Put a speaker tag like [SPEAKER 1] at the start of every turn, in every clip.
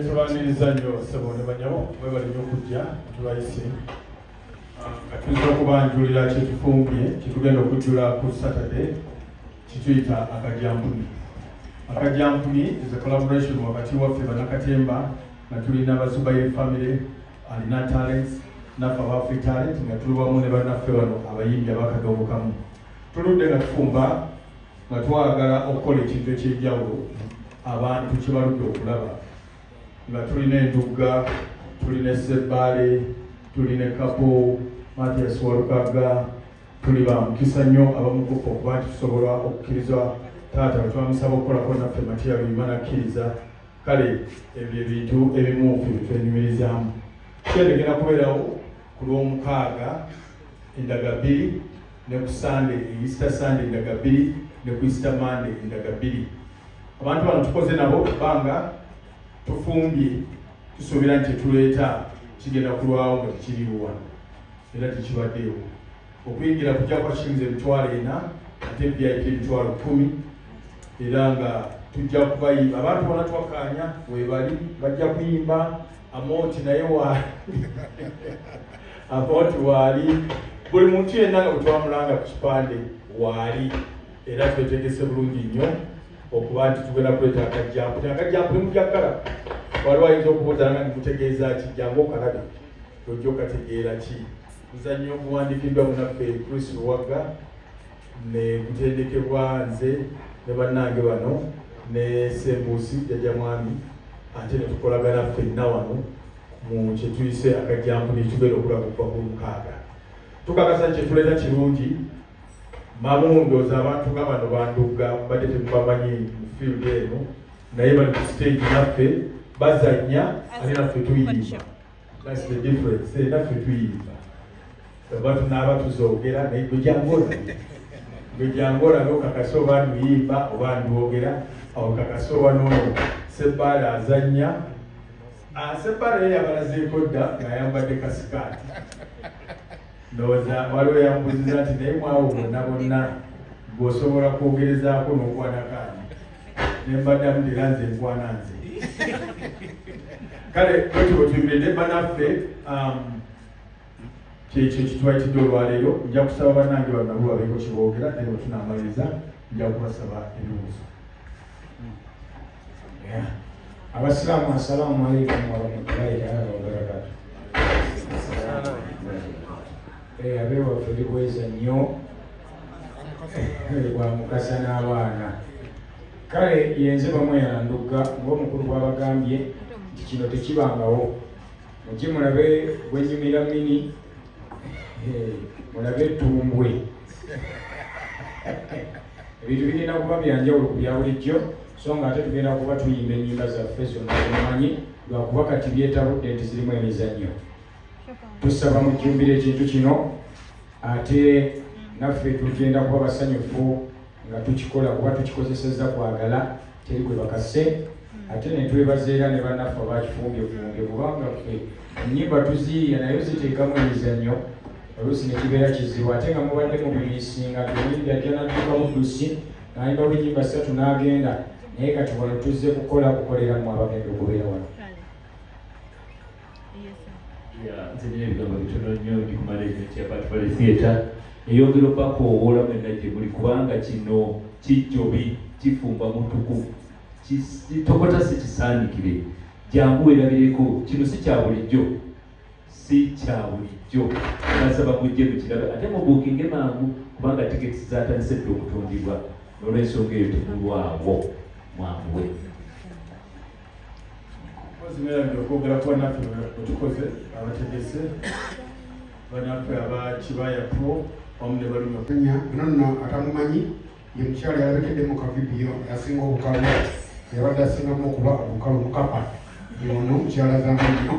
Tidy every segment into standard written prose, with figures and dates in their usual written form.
[SPEAKER 1] Tubaniriza nnyo Sabone Banyawo mwebale nnyo okujja tubayise katuza okubanjulira kyetufumbye kyetugenda okujjula ku Saturday kituyita Kajjampuni. Kajjampuni is a collaboration wakati waffe Bannakatemba nga tulina ba Zubair family alina talents naffe abaffe talent nga tuli wamu ne bannaffe bano abayimbi abakagabukamu. Tuludde nga tufumba nga twagala okukola ekintu eky'enjawulo abantu kye baludde okulaba nga tulina Ndugga, tulina Sebbaale, tulina Kapo, Matias Walukaga, tuli ba mukisa nnyo abamugufa okuba nti tusobola okukkiriza taata bwe twamusaba okukolako naffe Matiyalo Imana akkiriza. Kale ebyo ebintu ebimuufu bitwenyumirizaamu. Kyendegera kubeerawo ku Lwomukaaga endaga 2 ne ku Sunday Easter Sunday endaga 2 ne ku Easter Monday endaga 2. Abantu bano tukoze nabo ebbanga tufumbye tusuubira nti tuleeta kigenda kulwawo nga tekiriwo wano era tekibaddeewo. Okuyingira kujja kwa shillings 4,000 ate VIP 10,000 era nga tujja kubayimba abantu bona twakkaanya webali bajja kuyimba Amoti naye waali Amoti waali buli muntu yenna nga bwe twamulanga ku kipande waali era twetegese bulungi nnyo okuba nti tugenda kuleeta Kajjampuni. Kajjampuni mujakkala waliwo ayinza okubuuza nga ndikutegeeza ki jangu okalabe ojja okategeera ki. Muzannyo oguwandiikiddwa munaffe Chris Luwagga ne gutendekebwa nze ne bannange bano ne Sembusi jjajja mwami ate ne tukolagana ffenna wano mu kye tuyise Kajjampuni tugenda okulaba okuva ku mukaaga. Tukakasa kye tuleeta kirungi mabundoozi abantu nga bano bandugga badde temubamanyi mu field eno naye bali ku stage naffe bazannya ate naffe tuyimba. That's the difference. Naffe tuyimba oba tunaaba tuzoogera naye gwe jjangu olabe okakasa oba nduyimba oba ndwogera awo kakasa oba n'ono Sebbaala azannya. Sebbaala ye yabalazeeko dda ng'ayambadde kasikaati. Ndowooza waliwo yambuziza nti naye mwawo bonna ng'osobola kwogerezaako n'okwanakaani. Ne mbaddamu nti era nze nkwana nze. Kale bwe tuyimiridde bannaffe kyekyo kitwayitidde olwaleero. Nja kusaba bannange bano nabo babeeko kye boogera naye bwe tunaamaliriza nja kubasaba ebibuuzo.
[SPEAKER 2] Abasiraamu assalamu alaikum warahmatullahi taala wabarakatuh. Abewaffe likweza nnyo gwa mukasa n'abaana. Kale yenze bamweyana Ndugga ng'omukulu bw'abagambye nti kino tekibangawo. Mujje mulabe bwennyumira mini, mulabe Tumbwe. Ebintu birina kuba byanjawulo ku bya bulijjo, so nga ate tugenda kuba tuyimba ennyimba zaffe zonna tumanyi lwakuba kati byetabudde nti zirimu emizannyo. Tusaba mujjumbira ekintu kino ate naffe tugenda kuba basanyufu nga tukikola kuba tukikozesezza kwagala teri gwe bakase ate ne twebaza era ne bannaffe abakifumbye kubanga ffe ennyimba tuziyiya naye ziteekamu emizannyo oluusi ne kibeera kizibu ate nga mubadde mubimiisinga tulimbajja nadduka muddusi n'ayimba bw'ennyimba ssatu n'agenda naye kati wano tuzze kukoleramu abagenda okubeera wano.
[SPEAKER 3] Nze nina ebigambo bitono nnyo ndikumala ekyo kya Patipale Theatre eyongera okubakoowola mwenna gye muli kubanga kino kijjobi kifumba mutuku tokota si kisaanikire jangu weerabireko kino si kya bulijjo nasaba mujje mukirabe ate mubuukinge mangu kubanga tiketi zatandise dde okutundibwa n'olwensonga eyo temulwawo mwanguwe.
[SPEAKER 1] Zimerabye okwogera ku bannaffe bwe tukoze abategese bannaffe abakibaya pro wamu ne balumya
[SPEAKER 4] nonno atamumanyi ye mukyala yalabekedde mu kavidiyo yasinga obukalu yabadde asingamu okuba obukalu mukapa ono mukyala zamanyo.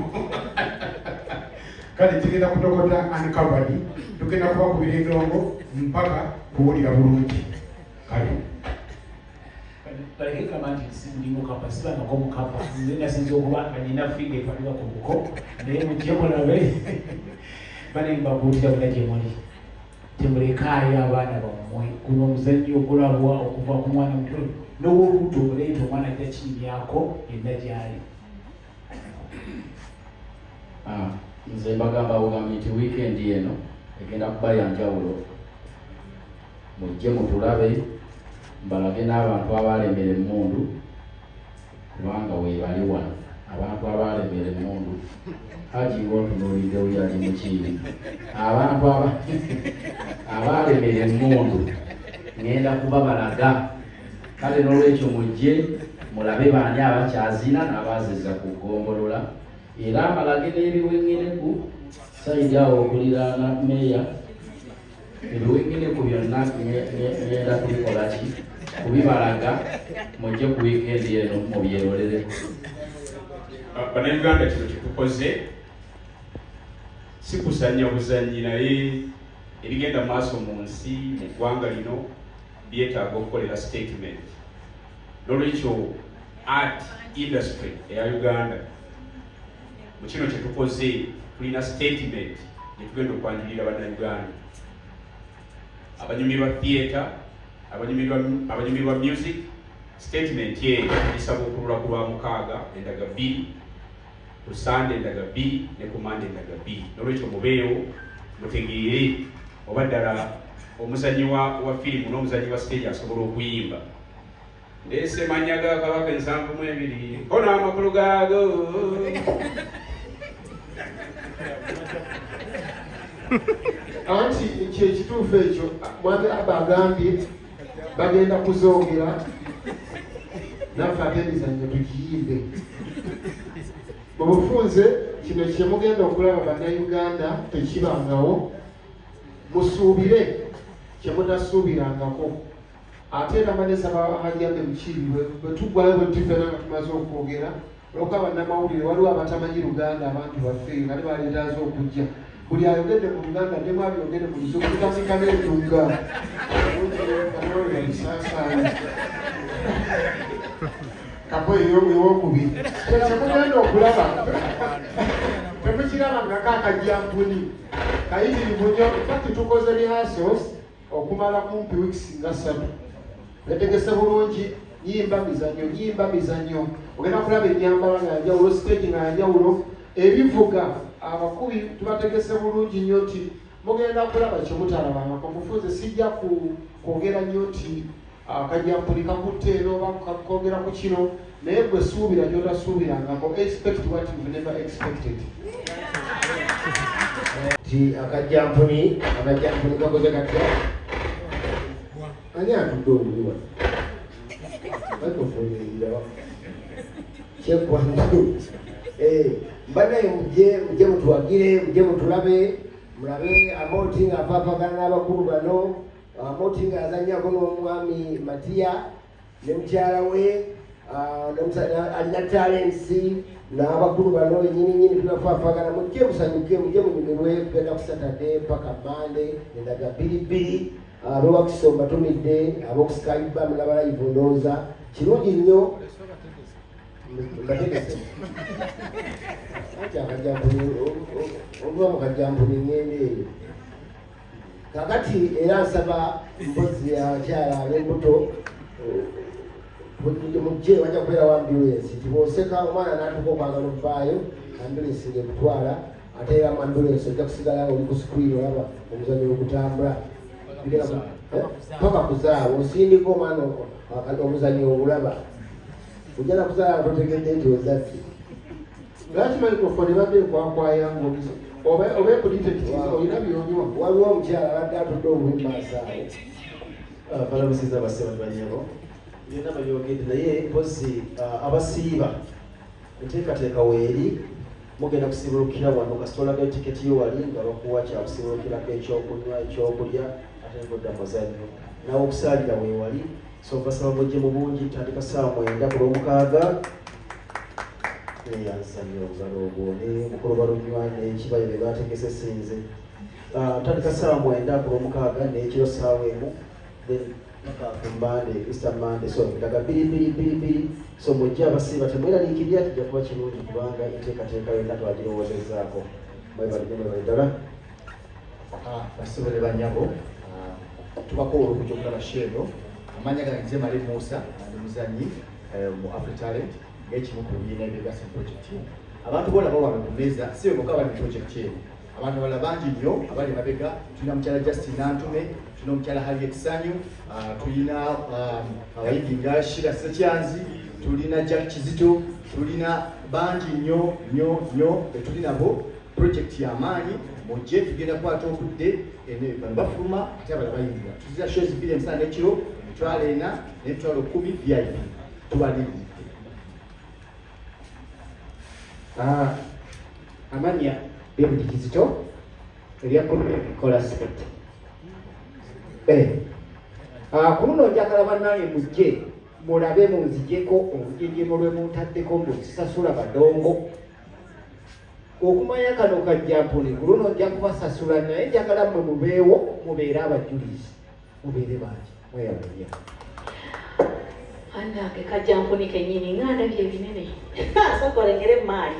[SPEAKER 4] Kale tugenda kutokota uncovered tugenda kubakubira endongo mpaka kuwulira bulungi. Kale
[SPEAKER 5] baleke kama nti ndi mukapa sibanako mukapa nze nasinza okuba nga nina figa ekwatibwa ku buko naye mujje mulabe bane mbabuulira bula gye muli temulekaayo abaana bammwe guno omuzannyo ogulabwa okuva ku mwana muto n'owoolubuto oleeta omwana ajja kinyako yenna gyali.
[SPEAKER 6] Nze mbagamba bugambi nti wiikendi eno egenda kuba ya njawulo. Mujje mutulabe mbalage n'abantu abalemera emmundu kubanga weebali wano abantu abalemera emmundu haji ng'otunuulidde oli ali mukiiri abantu abalemera emmundu ngenda kubabalaga. Kale n'olwekyo mujje mulabe baani abakyazina n'abaazizza ku ggombolola era abalage n'ebiwengeneku sayidi awo okuliraana meeya ebiwengeneku byonna ngenda kubikola ki kubibalaga mujje ku wiikendi eno mubyerolere.
[SPEAKER 7] Bannayuganda kino kitukoze si kuzannya buzannyi naye ebigenda mu maaso mu nsi mu ggwanga lino byetaaga okukolera statement. N'olwekyo art industry eya Uganda mu kino kye tukoze tulina statement gye tugenda okwanjulira bannayuganda abanyumi ba theatre abanyumi ba music. Statement eyo isaba okulula ku Lwamukaaga endaga 2 ku Sande endaga 2 ne ku Mande endaga 2. N'olwekyo mubeewo mutegeere oba ddala omuzannyi wa firimu n'omuzannyi wa stage asobola okuyimba. Ndeese mannya ga Kabaka 72 ko n'amakulu gaago.
[SPEAKER 4] anti kyekituufu ekyo mwami aba agambye bagenda kuzoogera naffe ate emizannyo tukiyimbe. Mu bufunze kino kye mugenda okulaba bannayuganda tekibangawo, musuubire kye mutasuubirangako. Ate era banesaba Hajjambe Mukiibi bwe tuggwayo bwe tufena nga tumaze okwogera olwokuba bannamawulire waliwo abatamanyi Luganda abantu baffe nga ne baleetaaza okujja. Buli ayogedde mu Luganda ne mwabyogedde mu Luzungu tutandika n'Endugga bisaasaanya kapo ey'okubiri kyemugenda okulaba temukiraba nga Kajjampuni kayitirivu nnyo. Kati tukoze rehearsals okumala kumpi weeks nga 3. Netegese bulungi nyimba mizannyo ogenda kulaba ennyambala nga yanjawulo, stage nga yanjawulo, ebivuga abakubi tubategese bulungi nnyo nti mugenda kulaba kye mutalabangako. Mufunze sijja kwogera nnyo nti Kajjampuni kakutte eno oba kakogera ku kino, naye gwe suubira gy'otasuubirangako. Expect what you've never expected.
[SPEAKER 5] Ti Kajjampuni kakoze katya? Ani atudde obuliwa? Bakofuulirira. Kyekwantu. Mbanaye mujje mutuwagire, mujje mutulabe, mulabe Amoti nga apaapagana n'abakulu bano, Amoti nga azannyako n'omwami Matiya ne mukyala we, alina talensi n'abakulu bano ennyininyini tunafaafagana. Mujje musanyuke, mujje munyumirwe kugenda ku Saturday paka Monday, endaga bbiri. Ab'Owakisomba tumidde, ab'Okuskype mulaba live ndowooza kirungi nnyo. Mbategese ati Kajjampuni oluva mu Kajjampuni ngende eyo kakati. Era nsaba mpozi abakyala ab'embuto mujje wajja kubeera wa ambulance nti bw'oseka omwana n'atuuka okwagala okuvaayo ambulance ng'ekutwala, ate era mu ambulance ojja kusigala oli ku screen olaba omuzannyo ogutambula paka kuzaawa osindika omwana omuzannyo ogulaba ojjala kuzaala totegedde nti ozadde.
[SPEAKER 4] Lwaki microphone ebadde ekwakwayanga oba ekulitekitiza olina byonywa?
[SPEAKER 5] Waliwo omukyala abadde atudde obubi maaso awo.
[SPEAKER 8] Balamusiza abaseba banyabo byonna babyogedde, naye mpozi abasiiba enteekateeka weeri mugenda kusiibulukira wano kasita olaga etiketi yo wali nga bakuwa kyakusiibulukirako ekyokunywa ekyokulya ate ngodda muzannyo nawe okusaalira weewali. So basaba mujje mu bungi, tutandika ssaawa 9 ku Lwomukaaga. Yazannyo obugalo mukulu balunywa n'ekibayo bye baategese sinze. Tutandika ssaawa 9 ku Lwomukaaga n'ekiro ssaawa 1 then Monday, Easter Monday, so daga biri. So mujje abasiiba temweraliikirira, tujja kuba kirungi kubanga enteekateeka yonna twagirowoozezaako. Mwebali ddala.
[SPEAKER 9] Basobole banyabo tubako olukujja okulaba sheeno amanya ganze mali Musa Omuzannyi mu Afritalent ng'ekimu ku bibiina ebyegasa project ye. Abantu boolaba wano ku mmeeza si bwe bokka bali mu project eno, abantu balala bangi nnyo abali mabega. Tulina mukyala Justin Nantume, tulina omukyala Harriet Sanyu, tulina abayigi nga Shira Sekyanzi, tulina Jack Kizito, tulina bangi nnyo betuli nabo. Project y'amaanyi mujje tugenda kwata okudde bano bafuluma ate abalala bayingira. Tuzira shows 2 emisana n'ekiro, emitwalo 4 n'emitwalo 10 VIP tubaliriridde.
[SPEAKER 5] Amanya David Kizito eryakomye kola sport. Ku luno njagala bannange mujje mulabe munzijeko obujejjemo lwe muntaddeko mbusasula badongo. Okumanya kano Kajjampuni ku luno nja kubasasula, naye njagala mmwe mubeewo mubeere abajulizi, mubeere bangi mweyamanya.
[SPEAKER 10] Annange Kajjampuni kennyini nganda bye binene sooka olengere emaali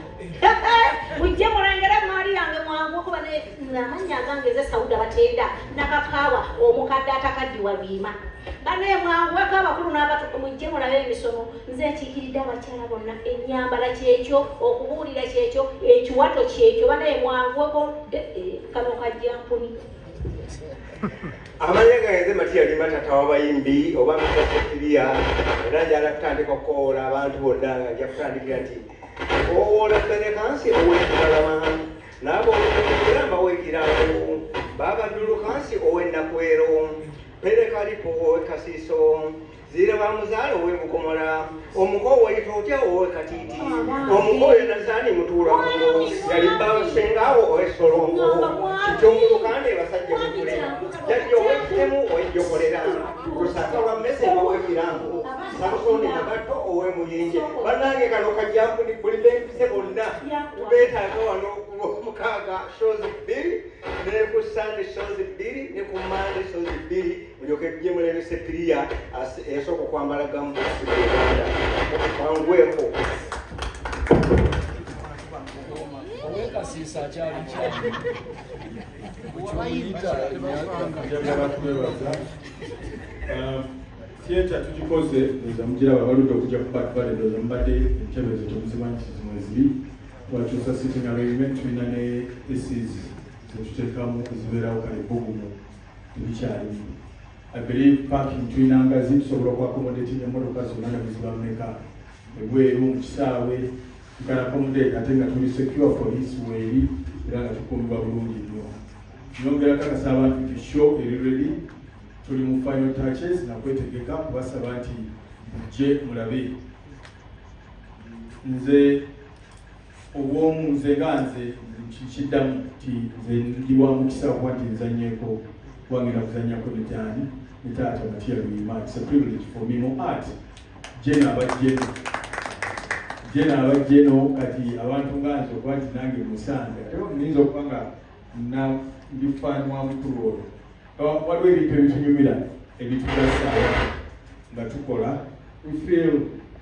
[SPEAKER 10] mujje mulengere emaali yange mwangu okuba n'amannya agange ze Sawuda batenda nakakaawa omukadde atakaddiwa biima bane mwangu weka abakulu n'abato mujje mulabe emisomo. Nze ekiikiridde abakyala bonna ennyambala kyekyo, okubuulira kyekyo, ekiwato kyekyo. Bane mwangu kano Kajjampuni.
[SPEAKER 11] Amanya gange Matiya ali matata w'abayimbi oba mutatekiriya era njala kutandika okukoola abantu bonna nga nja kutandikira nti owoola fenekansi ow'ekibalama n'abo olugamba w'ekiraalo babadulukansi ow'ennakwero perekalipo ow'ekasiiso zira bamuzaala ow'ebukomola omuko wayita otya ow'ekatiiti omuko yenazani mutuula muno yali basengaawo ow'esolongo kikyomulukande basajja mukule jajja ow'ekitemu ow'ejjokolera lusaka lwa mmese ow'ekirambo samusoni mugatto ow'emuyinje bannange kano Kajampuni buli bempise bonna tubeetaaga wano mukaaga shozi 2 ne ku Sunday shozi 2 ne ku Monday shozi 2 mulyoke tujje mulebese piriya esooka okwambala gambusi Uganda bangweko
[SPEAKER 6] owekasiisa akyali kyali
[SPEAKER 1] theatre tugikoze ndoza mugiraba baludde okujja ku batbale ndoza mubadde entebezo temuzimanyi kizimwe ziri wakyusa sitting arrangement tulina ne eses zetuteekamu ezibeerawo kale bugumu tebikyalimu I believe parking tulina ngazi tusobola okuaccommodate emmotoka zonna nga bizibameka ebweru mu kisaawe tukana accommodate ate nga tuli secure police weeri era nga tukuumibwa bulungi nnyo nyongera kakasa abantu nti show eri ready tuli mu final touches nakwetegeka kubasaba nti mujje mulabe nze obwomu nze nga nze kiddamu nti nze ndi wa mukisa okuba nti nzanyeeko wangenda kuzanyako netaani netaata Matiya Luyima. It's a privilege for me mu art jena abajjeno kati abantu nga nze okuba nti nange musange ate niyinza okuba nga ndifaanwamu tulwolo waliwo ebintu ebitunyumira ebitugasa nga tukola we feel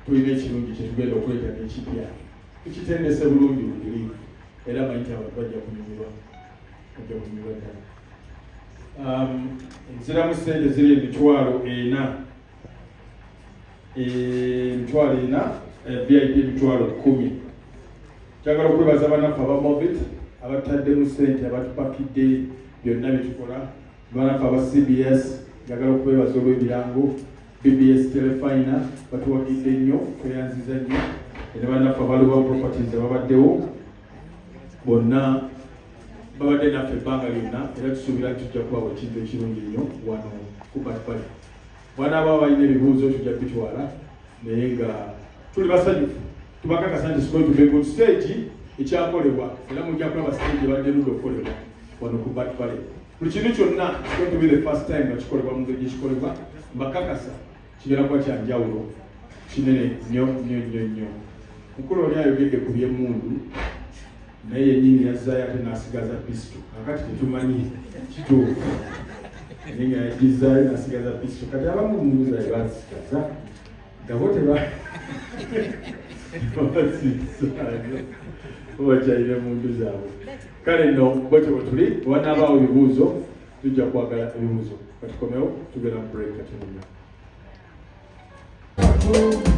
[SPEAKER 1] tulina ekirungi kyetugenda okwetaka ekipya tukitendese bulungi bugiri era mayita abantu bajja kunyumirwa ddala nziramu sente ziri emitwalo 4 VIP emitwalo 10 kyagala okwebaza abanafu abamovit abataddemu sente abatupakidde byonna byetukola abanafu aba CBS njagala okwebaza olw'ebirango BBS telefina batuwagidde nnyo tweyanziza nnyo ne banafu abaluwa properties ababaddewo bonna babadde naffe ebbanga lyonna era tusuubira nti tujja kubawa ekintu ekirungi nnyo wano ku batpale bwanaaba balina ebibuuzo tujja bitwala naye nga tuli basanyufu tubakakasa nti sigoyi tuve ku stage ekyakolebwa era mujja kulaba stage ebadde ludde okukolebwa wano ku batpale buli kintu kyonna sigoyi to be the first time nga kikolebwa mu ngeri ekikolebwa mbakakasa kigenda kuba kyanjawulo kinene nnyo mukulu oli ayogedde ku by'emmundu naye yennyini yazzaayo ate n'asigaza pisto akati tetumanyi kituufu naye nga yagizzaayo n'asigaza pisto kati abamu mumuzayo bazisigaza gabo tebasiisaayo obakyalira emundu zaabwe kale nno bwetyo bwe tuli wanaabaawo ebibuuzo tujja kwagala ebibuuzo katukomewo tugenda mu break katinnya
[SPEAKER 4] Thank you.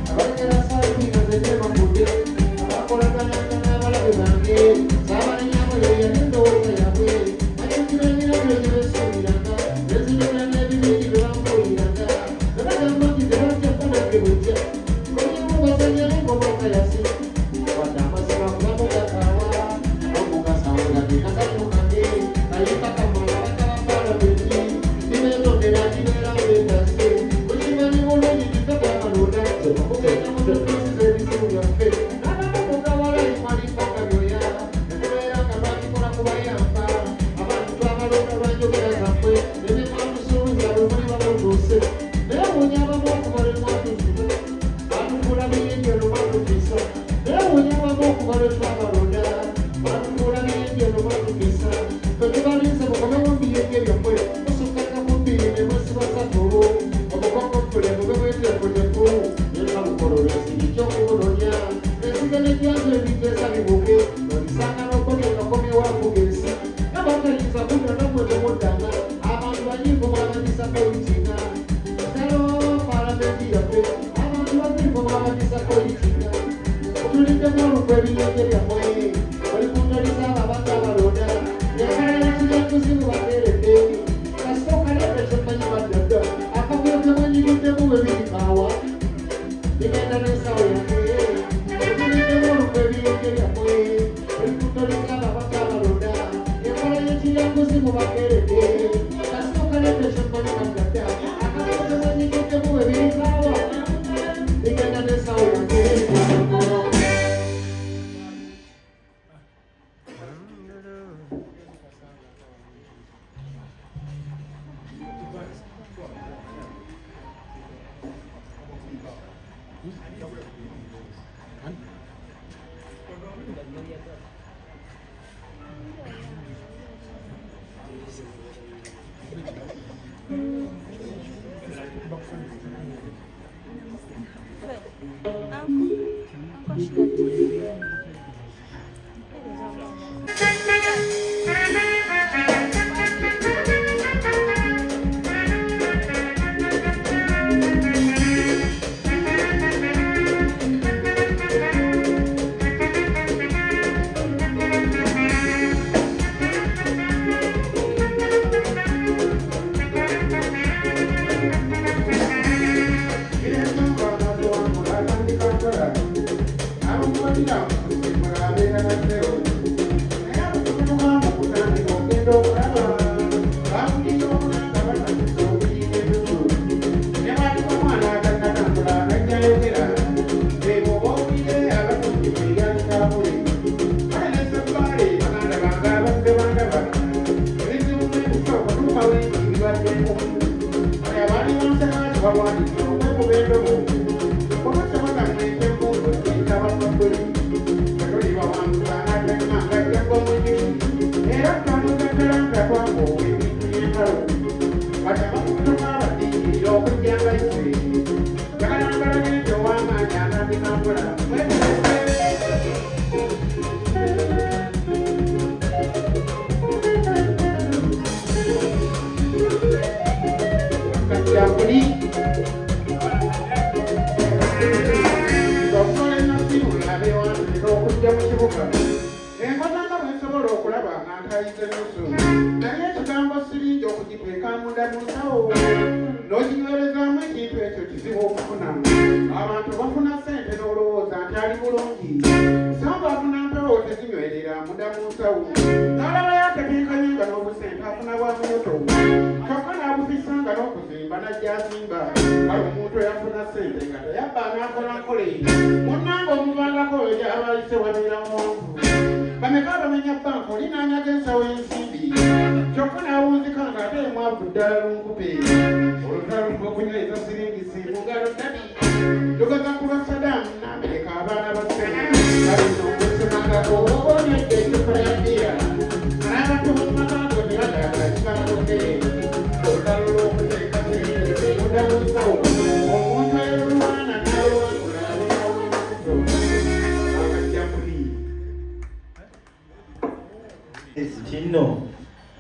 [SPEAKER 12] Kino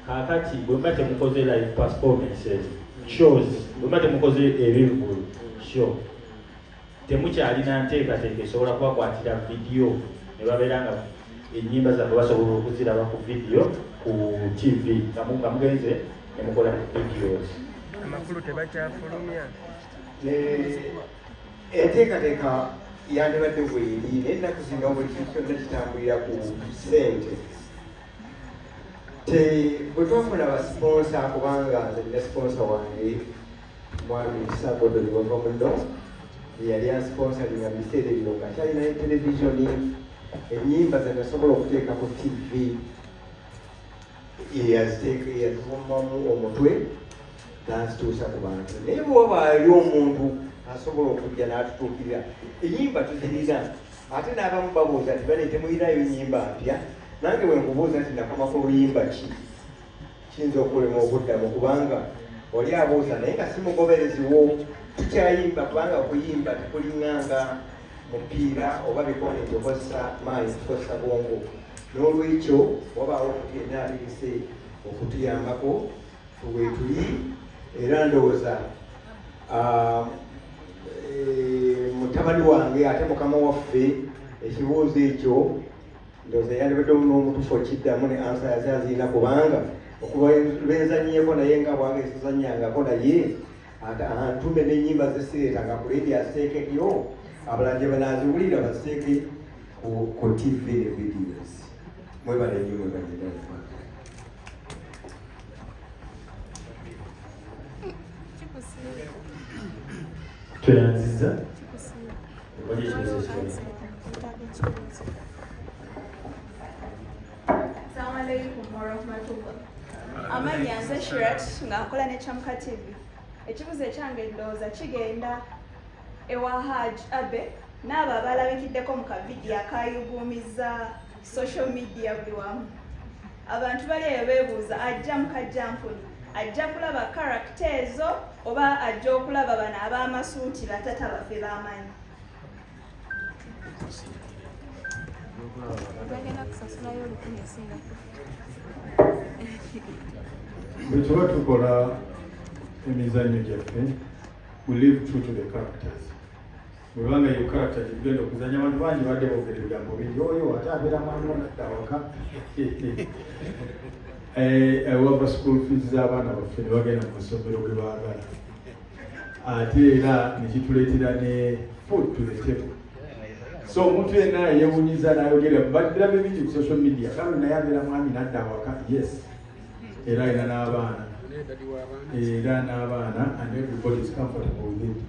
[SPEAKER 12] kakati bwe temukoze live performances shows bwe temukoze ebivulu show temukyalina nteekateeka esobola kubakwatira video ne babeera nga ennyimba zaabwe basobola okuziraba ku video ku TV nga mugenze ne mukola videos.
[SPEAKER 11] Amakulu tebakyafulumya. Enteekateeka yandibadde bweri naye ennaku zino buli kintu kyonna kitambulira ku ssente. Bwe twafuna abasponsa kubanga nze nina sponsa wange mwami Akowodde wava muno yali ansponsalinga mu biseera ebyo nga kyalinayo televisioni ennyimba ze nasobola okuteeka ku TV yazituumamu omutwe nazituusa ku bantu naye bwewabaayo omuntu asobola okujja n'atutuukirira ennyimba tuzirina ate n'abamu babuuza nti bane temuyinayo nnyimba mpya nange bwe nkubuuza nti nakoma ku luyimba ki kiyinza okulema okuddamu kubanga oli abuuza naye nga simugobereziwo tukyayimba kubanga okuyimba tekulinganga mupiira oba bikone nti okozesa maanyi tukozesa bwongo n'olwekyo wabaawo omuntu yenna ategese okutuyambako wetuli era ndowooza mutabani wange ate mukama waffe ekibuuzo ekyo ndowooza yandibadde n'omutufu okiddamu ne ansa yazazirina kubanga okuba lwenzanyeko naye nga bwange sizanyangako naye antume n'ennyimba zesireetanga ku leedi aziteekeyo abalala gye banaziwulira baziteeke ku TV ne videos mwebale nnyo mwebalinafa
[SPEAKER 12] tweyanziza
[SPEAKER 13] Assalamu alaikum warahmatullah. Amannya nze Shirat nga nkola ne Chamka TV. Ekibuzo ekyange ndowooza kigenda ewa Haj Abe n'abo abalabikiddeko mu kavidiyo akayuguumizza social media buli wamu. Abantu bali eyo beebuuza ajja mu Kajjampuni ajja kulaba karakita ezo oba ajja okulaba bano ab'amasuuti batata baffe b'amanyi. Bagenda kusasulayo olukumi esinga.
[SPEAKER 1] Bwe tuba tukola emizannyo gyaffe, we live true to the characters. Bwebanga yo character gyetugenda okuzanya, abantu bangi badde boogera ebigambo bingi, oyo ate abeera mwana nadda waka. Wava school fees z'abaana baffe ne bagenda mu masomero ge baagala. Ate era ne kituleetera ne food to the table. So omuntu yenna yeewunyiza n'ayogera baddiramu ebingi ku social media, kale naye abeera mwami nadda waka, yes. Era alina n'abaana. And everybody is comfortable with it.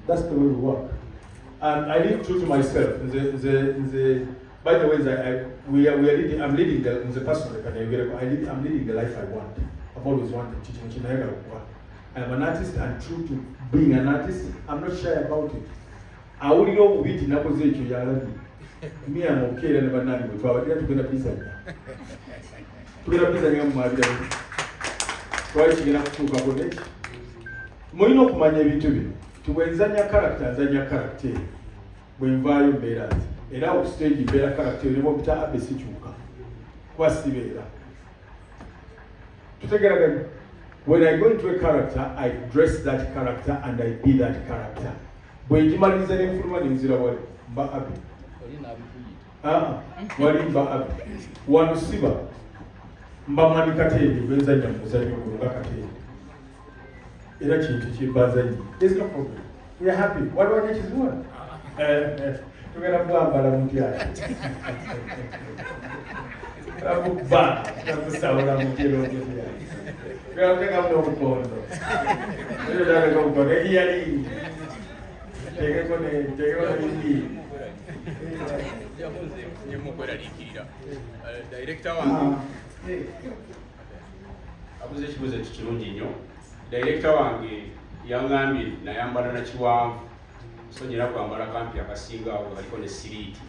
[SPEAKER 1] That's the way we work. And I live true to myself. By the way, I'm leading the personal. I'm leading the life I want. I've always wanted teaching. I'm an artist and true to being an artist. I'm not shy about it. I only know what it is. Me, I'm okay. I'm never none with power. We're going to be something. Why you gonna talk about it? Moino kumanya ebintu bino. Tuwenzanya character. Bwenvayo mbeera. Era ku stage mbeera character ne bopita abesi kyuka. Kwasibeera. Tutegeraganya. When I go into a character, I dress that character and I be that character. Bwenjimaliza ne nfuluma ne nzira wali mba abi. Wali mba abi. Wano siba. Mbamani kateni bwenzanya muzannyo nga kateni. Era kintu kimbazanyi. There's no problem. We are happy. What do I get is one? Tugenda kwambala mutya. Rabuba, rabusaula mutiro mutya. Tugenda mno mukondo. Ndio dala kwa mukondo. Yali. Tegeko ni.
[SPEAKER 7] Nyemukwera likira. Director wange. Abuze ekibuzo ekirungi nnyo. Director wange yangambye nayambala na kiwanvu. Sonyera kwambala kampi akasinga awo aliko ne siriiti.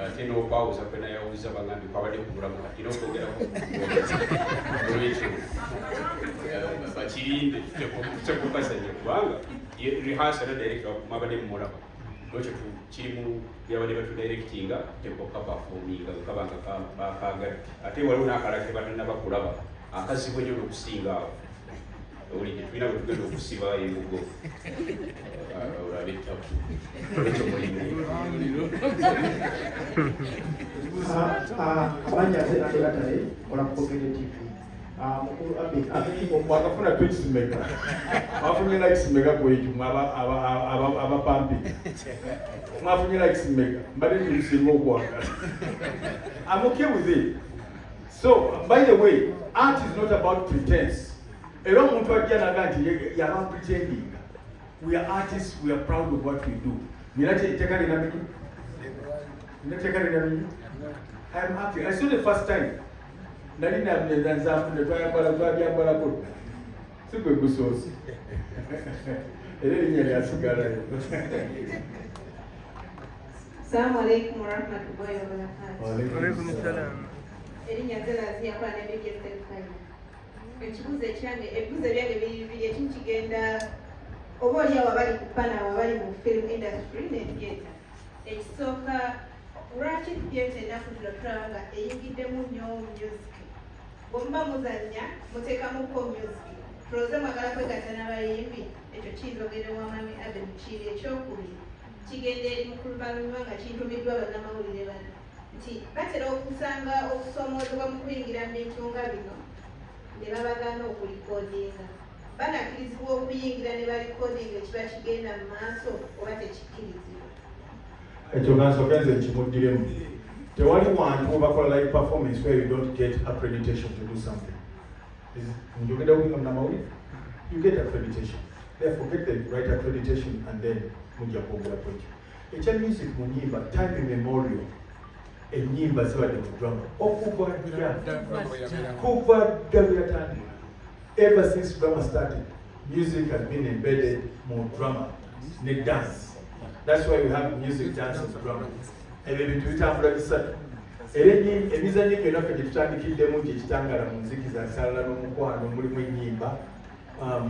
[SPEAKER 7] Ate n'okwawuza kwe nayawuza bagambye kwabadde kugulamu kati n'okwogerako olwekyo bakirinde tekukasanya kubanga rehearsal na director mwabadde mumulaba. Lwekyo kirimu byabadde batudirectinga tekoka performinga kabanga bakaagadde. Ate waliwo n'akalake batannaba kulaba akazibu nnyo n'okusinga awo. Oli tulina bwe tugenda okusiba embugo olabe ettabu ekyo mulimu.
[SPEAKER 9] Amanya ategatale ola kupokere TV. Mukulu Abe
[SPEAKER 1] wakafuna tweets mega. Wafunye likes mega kwekyo abapampi. Mwafunye likes mega. Mbadde ntusinga okwagala. I'm okay with it. So, by the way, art is not about pretense. Era omuntu ajja naga nti yaba pretending. We are artists, we are proud of what we do. I'm happy. I saw the first time. Nali na mnezanza twayambala ko. Sikwe kusosi. Ele linya lya sigara.
[SPEAKER 14] Assalamu alaikum warahmatullahi wabarakatuh.
[SPEAKER 1] Wa alaikum assalam.
[SPEAKER 14] Elinya zelazi yakwa na bibye telefoni. Ekibuzo ekyange ebibuzo byange bibiri ekimu kigenda oba oli awo abali ku pana abali mu film industry ne theatre. Ekisooka lwaki theatre ennaku zino tulaba nga eyingiddemu nnyo music. Bw'omuba muzannya muteekamuko music. Tuloze mwagala kwegatta n'abayimbi ekyo kiyinza ogenda w'amami Abe Mukiiri. Ekyokubiri kigenda eri mu kulubaluma nga kintumiddwa bannamawulire bano nti batera okusanga okusoomoozebwa mu kuyingira mu bintu nga bino ne babagaana okulikodinga. Banakkirizibwa okuyingira ne balikodinga ekiba kigenda mu maaso oba tekikkirizibwa.
[SPEAKER 1] Ekyo kansooka nze nkimuddiremu. Tewali wantu bakola live performance where you don't get accreditation to do something. Njogera winga mnamawulire? You get accreditation. Therefore get the right accreditation and then mujja kwogera kwekyo. Ekya music mu nnyimba time immemorial. Enyimba zibadde mu drama. Kuva dda yatandika. Ever since drama started, music has been embedded more drama, ne dance. That's why we have music, dance and drama. Ebyo bintu bitambula bisatu. Era emizannyo gyonna ffe gye tutandikiddemu gye kitangala mu nzikiza nsalala n'omukwano, mulimu ennyimba,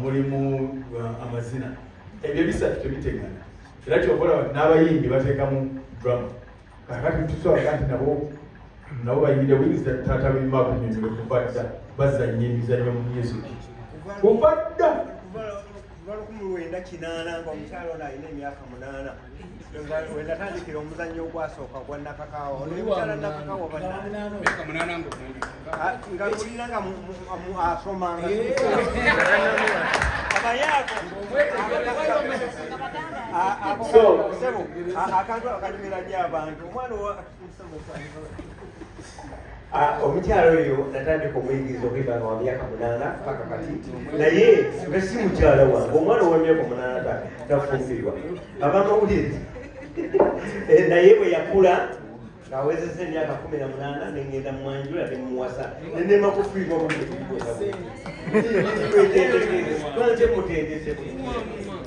[SPEAKER 1] mulimu amazina. Ebyo bisatu tebitegana. Era ky'oba olaba n'abayimbi bateekamu drama. Kakati tusobola nti nabo bayimbi wings taata bimba kunyumirwa kuva dda bazannya emizannyo mu music. Kuva dda!
[SPEAKER 11] Kuva 1980 ng'omukyala ono alina emyaka 8. We natandikira omuzannyo ogwasooka gwa nakakaawa. Omukyala nakakaawa nga mulina nga asomanga. Akantu akanyumira nnyo abantu. Omukyala oyo natandika omuyigiriza okuyimba nga wa myaka 8 paka kati, naye nga si mukyala wange. Omwana ow'emyaka 8 tafumbirwa abamawulire. Naye bwe yakula ng'awezezza emyaka 18 nengenda mwanjula nemuwasa nenema kufiirwa lwanje mutendese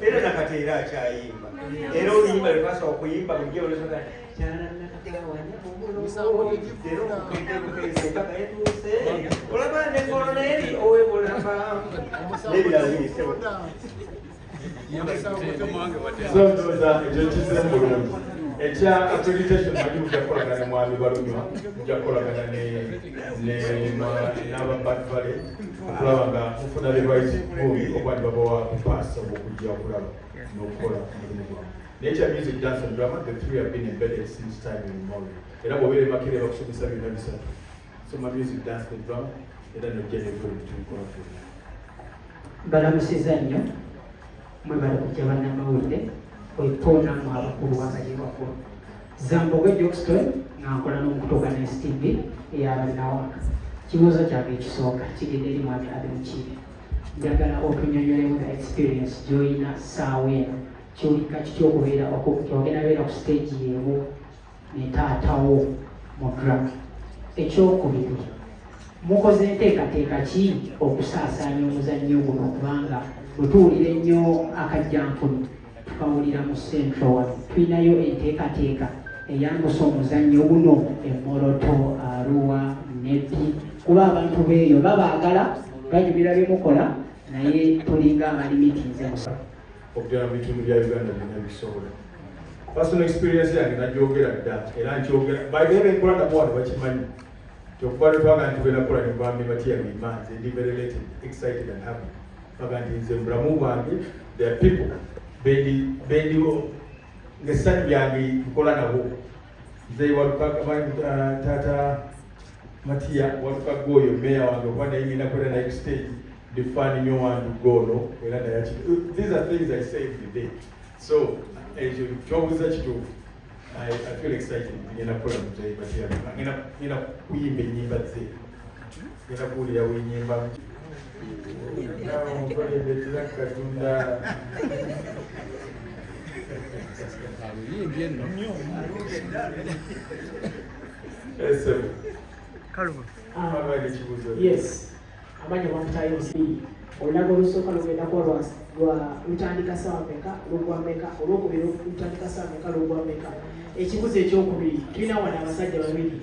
[SPEAKER 11] era nakati era akyayimba. Era oluyimba lwekwasobola okuyimba mujje olesoga olaba nenkolo neri owebulaba nebirala biyisebo.
[SPEAKER 1] So ndowooza ekyo kizze bulungi. Ekya accreditation nabyo mujja kukolagana mwami balunywa, mujja kukolagana n'aba Valley okulaba nga mufuna the right bubi okwandi babawa kupaasa okujja okulaba n'okukola omulimu gwamu. Naye ekya music, dance and drama, the three have been embedded since time immemorial. Era bw'obeera Makerere bakusomesa byonna bisatu. Soma music, dance and drama, era n'ojja n'ebyo tubikola byonna.
[SPEAKER 15] Balamusiza nnyo mwebale kujja bannamawulire oipoona mu abakulu abali bakulu. Zambogo Jokstone ng'akola n'omukutoka n'STB ey'abannawaka. Kibuuzo kyange ekisooka kigenda eri mwami Abemukiire. Njagala otunyonyolemu the experience gy'olina ssaawa eno kyolika kityokubeera ogenda beera ku stage y'emu ne taatawo mu drama. Ekyokubiri, mukoze enteekateeka ki okusaasaanya omuzannyo guno kubanga bwe tuwulira ennyo Akajjampuni tukawulira mu Central wano tulinayo enteekateeka eyambusa omuzannyo guno Moroto, Arua, Nebbi kuba abantu beeyo babaagala banyumira bye mukola naye tulinga abalimitinze musaba
[SPEAKER 1] okugera mu bitundu bya Uganda byonna bisobola. Personal experience yange nagyogera dda era nkyogera bayibere enkola nabo wano bakimanyi kyokuba netwaga nti bwena kola nebambi batiya bimanzi ndi very related, excited and happy baga nti nze mulamu bwange there are people bendiwo ngessanyu lyange nkola nabo nze tata Matiya watukaga oyo meya wange okuba naye ngenda kwera naye stage defani nnyo wange gono era naye these are things I say every day. So ekyo kyobuuza kituufu. I feel excited ngenda kukola muzeyi Matiya ngenda kuyimba ennyimba ze ngenda kuwulira wenyimba omukolebetera Katonda
[SPEAKER 5] Yes, amanya bamutayo si olunaku olusooka lugenda kuba lutandika ssaawa mmeka lugwa mmeka, olwokubiri lutandika ssaawa mmeka lugwa mmeka. Ekibuzo ekyokubiri tulina wano abasajja babiri,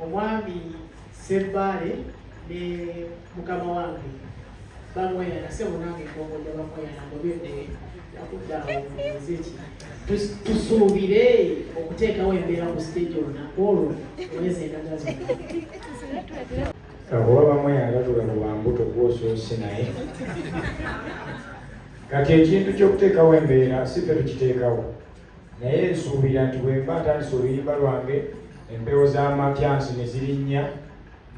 [SPEAKER 5] omwami Sebbaale ne mukama wange bamweyana sebo nange nkongojja bamweyana mubyodde yakuddawo muziki tusuubire okuteekawo embeera ku stage olunaku olwo mwezi endagala zonna.
[SPEAKER 2] Kakuba bamweyagatuga mu bambuto gwosoosi naye kati ekintu ky'okuteekawo embeera si ffe tukiteekawo naye nsuubira nti bwe mba ntandise oluyimba lwange empewo z'amapyansi ne zirinnya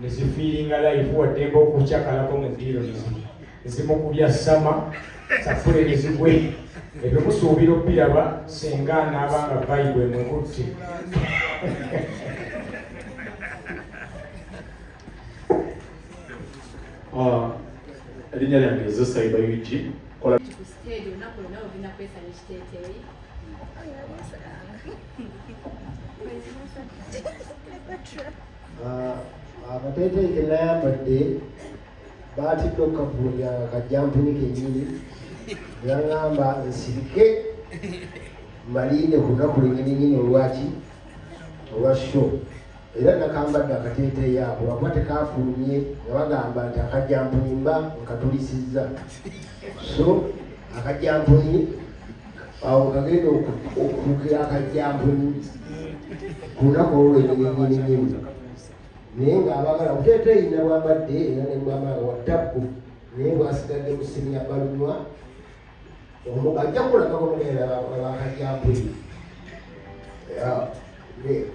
[SPEAKER 2] ne zifiiringa live waddemba okukyakalako mu ddiiro nezimukubya ssama safule ne zigwe ebyo musuubira obbiraba singa naabanga bayibwe mwekutte.
[SPEAKER 16] Erinnya lyange Zubair Yuji kola
[SPEAKER 4] abateeteeyi ge nayambadde baatidde okukavuulira Kajjampuni kennyini yaŋŋamba nsirike malinde ku lunaku lwennyini olwaki olwa show era nakambadde akateeteeyi ako lwakuba tekafulumye nga bagamba nti Kajampuni mba nkatulisizza so Kajampuni awo kagenda okufukira Kajampuni ku lunaku olwo lwennyini naye ng'abagala buteeteeyi nabwambadde era nemwamala wattapu naye bwasigadde musimya balunywa ajja kulagako mugenda Kajampuni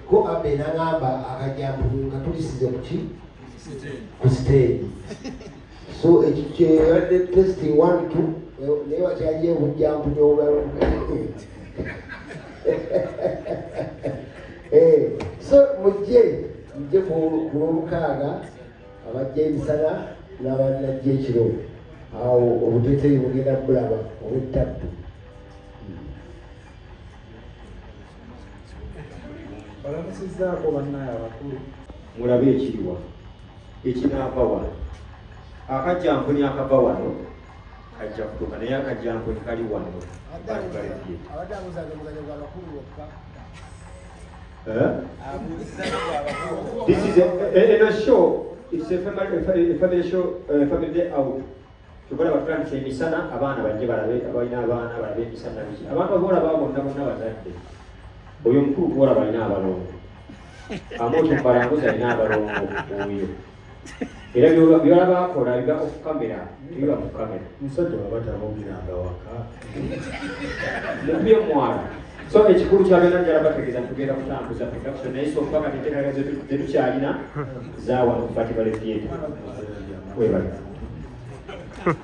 [SPEAKER 4] ko abe nangamba Kajampuni nga tulisize kuki ku stage so ekyo kyeyadde testing 1 2 naye wakyaliyo Kajampuni obulala so mujje ku lwomukaaga abajja emisana n'abanajja ekiro awo obuteeteeyi bugenda bulaba obwettapu
[SPEAKER 9] balamusizzaako bannaye abakulu
[SPEAKER 8] mulabe ekiriwa ekinaava wano Akajampuni akava wano kajja kutuuka naye Akajampuni kali wano batugaledye This is a show. It's a family show, family day out. Tukola batandise emisana abaana bajje balabe abalina abaana balabe emisana biki abantu abola babonna bonna bazadde oyo mukulu kuwola balina abalongo amoto mbalanguza alina abalongo oyo era byola bakola biba oku kamera biba mu kamera
[SPEAKER 16] musajja wabatamubiranga waka
[SPEAKER 8] mubye mwala so ekikulu kyagenda njala bategeeza tugenda kutambuza production naye so mpaka teteekaga zetukyalina zawano ku Festival Theatre webali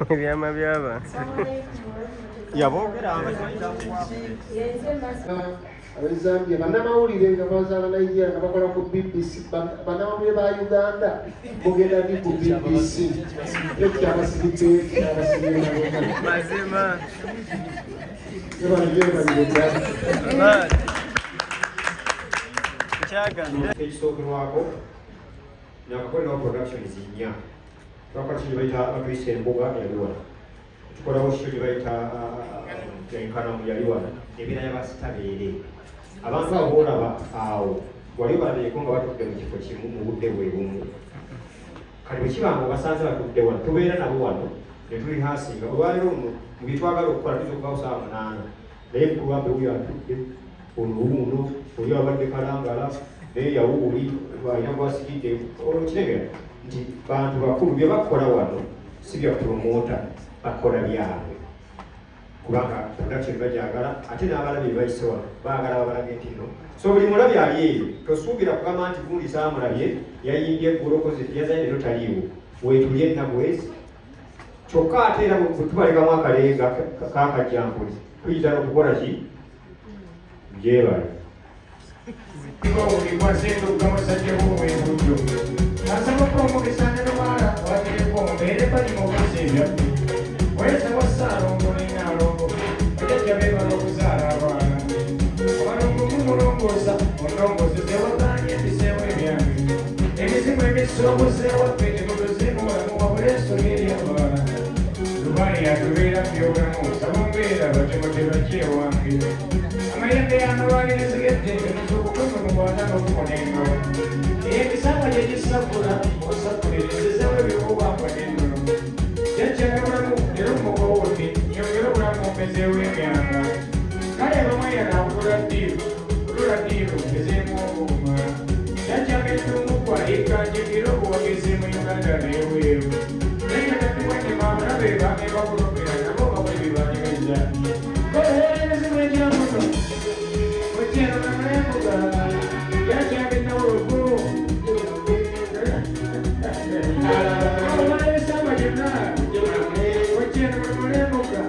[SPEAKER 17] Byama byaba.
[SPEAKER 8] Yaboogera
[SPEAKER 4] abazambia bannamawulire nga bazaala Nigeria nga bakola ku BBC bannamawulire ba Uganda mugenda ni ku BBC ekyabasirite
[SPEAKER 17] Mazima.
[SPEAKER 8] ekisookerwako nakakolerawo productions nnya twakola kyo gyebayita batuyisa embuga yali wano tukolawo kyo gyebayita enkanamu yali wano ebeera yabasitabeere abantu abo boolaba awo wali balabireko nga batudde mu kifo kimu mu budde bwe bumu kati bwe kiba nga obasanze batudde wano tubeera nabo wano ne tulihasinga olwaleero mu byetwagala okukola tuza okuvawo saa 8 naye mukuluwambe wuyo atudde oluwuuno oli abadde kalangala naye yawuuli alina gwasigidde olwokiregera nti bantu bakulu bye bakola wano si bya promota bakola byabwe kubanga production bajagala ate n'abalabi bayise wano baagala babalage nti no so buli mulabi ali eyo tosuubira kugamba nti gundi saamulabye yayimbye eggolokozi yazaye leero taliiwo weetulye nabwezi kyokka ate era bwe tubalekamu akalenga kakajampuli tuyita n'okukola ki gyebali
[SPEAKER 2] Kwasendo kukamusajja bw'obwebujjo asaba kwomugisa ne lumala watireko mbeere bali mu kuziibya wesaba ssaalongo n'enaalongo bajajja beebala okuzaala abaana abalongo mumulongoosa omulongooseze wagaanye ebiseemu ebyange ebizimu ebisoobuzeewaffe temutuzimu bulamu wabula ensonga eri abaana Zubair atubeera byobulamu saba mbeera batemuteba kyewange amayembe y'amalwalirizigadde ebizubukumu mubwana n'okumonenga ebisanga gyegisakula osakulirizizewo ebibuwangwa n'ennono jajjagabulamu era omugowodde nyongera obulamu omezeewo emyaka kale bamweyana okutula ddiiru ezeemu obuuma jajjagedumukwa ekanjegera obuwagezi mu Uganda n'ebweru naye natatuwanyema abalabe bange bakulopera nabo babwe bibanyiriza ebizibu ekiramuno okyeno namulembuga yakyambe nawolugu obalebesamba gyonna okyeno namulembuga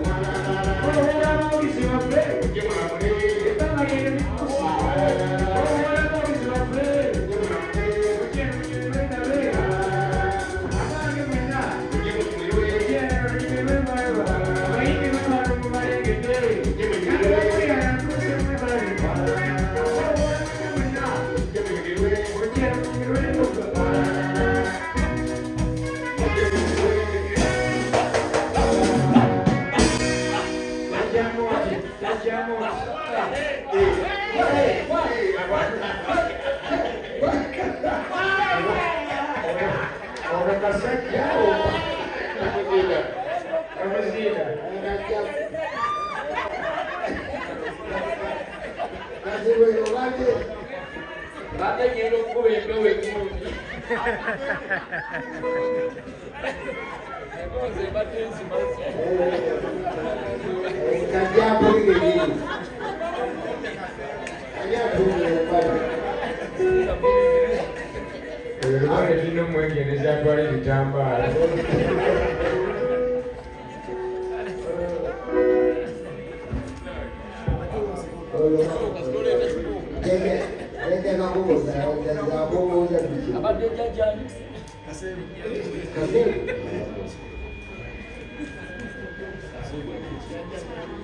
[SPEAKER 2] olwera amawulisi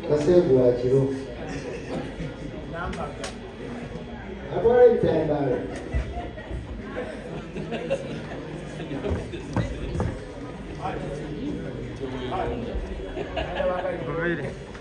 [SPEAKER 4] Kasevu wakiro. Abora itambara.
[SPEAKER 17] Bubiri.